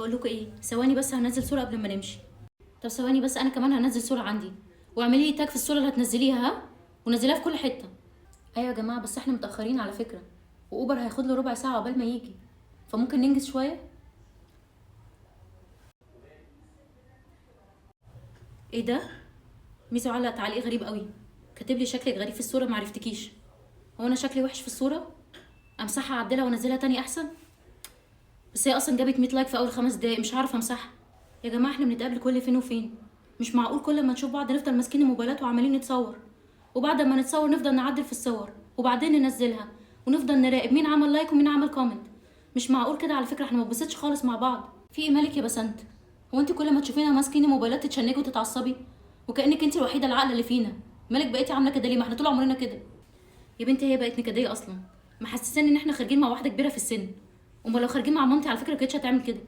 بقول لكم ايه، ثواني بس هنزل صوره قبل ما نمشي. طب ثواني بس، انا كمان هنزل صوره عندي، واعملي لي تاج في الصوره اللي هتنزليها، ها؟ ونزليها في كل حته. ايوه يا جماعه، بس احنا متاخرين على فكره، واوبر هياخد له ربع ساعه عقبال ما يجي، فممكن ننجز شويه. ايه ده؟ ميسو علق تعليق غريب قوي، كاتب لي شكلك غريب في الصوره، معرفتكيش. هو انا شكلي وحش في الصوره؟ امسحها اعدلها وانزلها تاني احسن. بس هي اصلا جابت 100 لايك في اول 5 دقايق، مش هعرف امسحها. يا جماعه احنا بنتقابل كل فين وفين، مش معقول كل ما نشوف بعض نفضل ماسكين الموبايلات وعمالين نتصور، وبعد ما نتصور نفضل نعدل في الصور وبعدين ننزلها، ونفضل نراقب مين عمل لايك ومين عمل كومنت. مش معقول كده على فكره، احنا ما بنبسطش خالص مع بعض. في ايه مالك يا بسنت؟ هو انت كل ما تشوفينا ماسكين الموبايلات تتشنجي وتتعصبي، وكانك انت الوحيده العاقله اللي فينا. مالك بقيتي عامله كده ليه؟ ما احنا طول عمرنا كده. يا بنتي هي بقت نكديه اصلا، محسساني ان احنا خارجين مع واحده كبيره في السن. امال لو خارجين مع مامتي على فكره ما كانتش هتعمل كده.